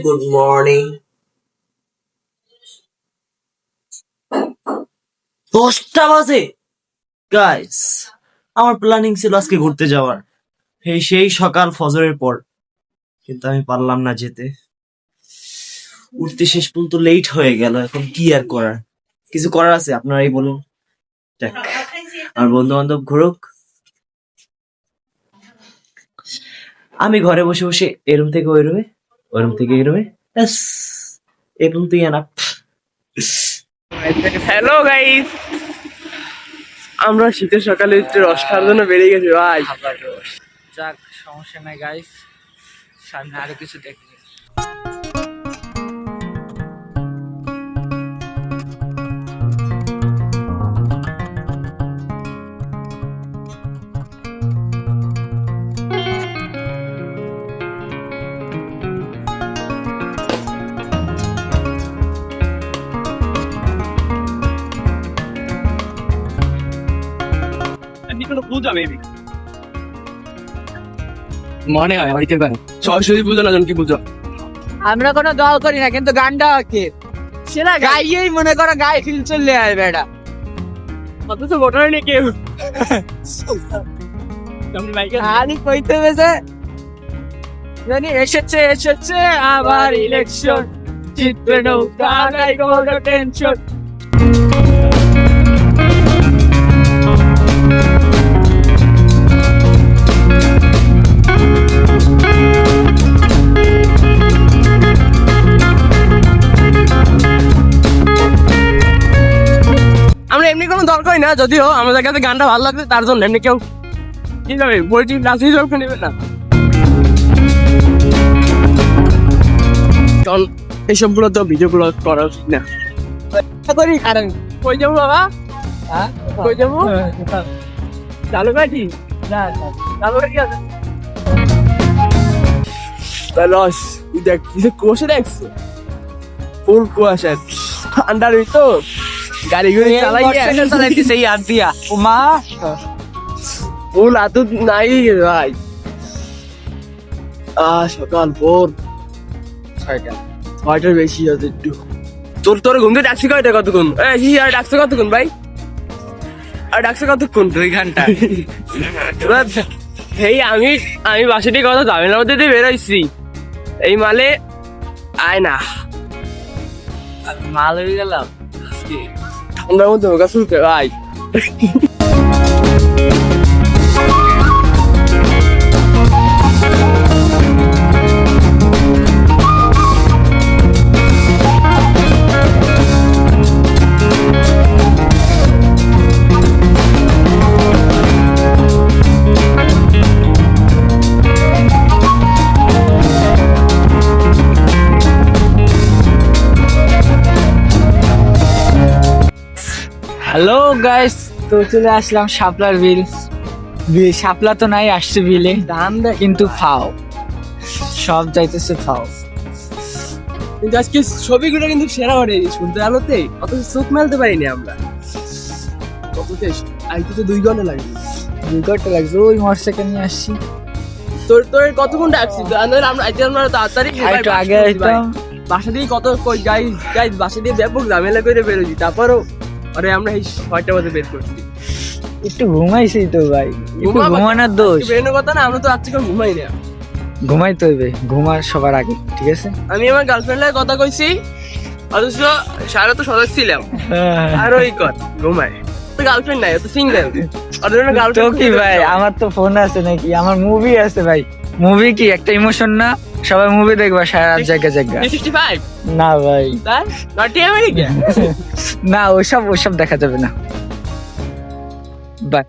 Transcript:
Good morning. 10টা বাজে guys. আমার প্ল্যানিং ছিল আজকে ঘুরতে যাওয়ার, সেই সকাল ফজরের পর, কিন্তু আমি পারলাম না যেতে। উঠতে শেষ পর্যন্ত লেট হয়ে গেল। এখন কি আর করার, কিছু করার আছে আপনারাই বলুন। যাক, আমার বন্ধু বান্ধব ঘুরুক, আমি ঘরে বসে বসে এরুম থেকে ওই রুমে, ওই রুম থেকে এই রুমে, এই পর্যন্ত এনাফ। হ্যালো গাইস, আমরা শীতের সকালে একটু রস খাওয়ার জন্য বেরিয়ে গেছি ভাই। যাক, সমস্যা নাই গাইস, সামনে আরো কিছু দেখি। মনে হয় হইতে পারে সরস্বতী পুজো না, কি পুজো। আমরা কোনো দল করি না, কিন্তু গানটা কে সেটা গাইয়েই মনে করো গায়ে ফিল চলে আসবে। এটা অথচ ভোটার নেই কেউ। আরে কইতে বেজে জানি এসেছে এসেছে আবার ইলেকশন, জিতবে নৌকা নাই কোনো টেনশন। আমরা এমনি কোনো দরকার না, যদিও আমাদের কাছে গানটা ভালো লাগছে তার জন্য এমনি কেউ কি যাবে বইটি নাচিয়ে দরকার নেবে না। কারণ এইসব গুলো তো ভিডিও গুলো করা উচিত না। করি কারণ কই যাবো বাবা? কই যাবো? চালু কাটি চালু কাটি আছে লস। দেখ কুয়াশা দেখছো, ফুল কুয়াশা, ঠান্ডার ভিতর গাড়ি গুড়ি চালাইতেছে আর দিয়া ও মা ফুল আতুত নাই ভাই। সকাল ভোর 6টার বেশি আছে একটু। তোর ঘুম থেকে ডাকছি কয়টা কতক্ষণ? আর ডাকছে কতক্ষণ ভাই? আর ডাকছে কতক্ষণ? 2 ঘন্টা। এই আমি বাসা থেকে কথা ঝামেলার মধ্যে দিয়ে বেরোইছি, এই মালে আয় না মাল হয়ে গেলাম ঠান্ডার মধ্যে ওকা শুনতে ভাই। হ্যালো গাইস, তো চলে আসলাম শাপলার বিল। শাপলা তো নাই, আসছে বিলে দাম দেয়, কিন্তু ফাও সব যাইতেছে ফাও। কিন্তু আজকে ছবিগুলো কিন্তু সেরা হয়ে গেছে শুনতে আলোতে, অথচ চোখ মেলতে পারিনি আমরা। আইতে তো 2 ঘন্টা লাগবে। 2 ঘন্টা লাগছে, ওই মোটরসাইকেল নিয়ে আসছি। তোর কতক্ষণ ডাকছি? আমরা তাড়াতাড়ি একটু আগে আইতাম। বাসা দিয়ে কত গাইজ বাসা দিয়ে ব্যাপক ঝামেলা করে বেরোছি, তারপরও আরে আমরা এই 6টা বাজে বের করছি। একটু ঘুমাইছি তো ভাই, একটু ঘুমানোর দোষ। বেরোনোর কথা না, আমরা তো আজকে ঘুমাই না। ঘুমাইতে হইবে, ঘুমার সবার আগে, ঠিক আছে? আমি আমার গার্লফ্রেন্ডের কথা কইছি, অথচ সারা তো সদস্য ছিলাম আর ওই ঘুমায়। তো গার্লফ্রেন্ড নাই, তো সিঙ্গেল। তো কি ভাই, আমার তো ফোন আছে নাকি, আমার মুভি আছে ভাই। মুভি কি একটা ইমোশন না? সবাই মুভি দেখবা সারা রাত জায়গা জায়গা। 365 না ভাই, তাই নটি আমেরিকা না ওসব দেখা যাবে না। বাই।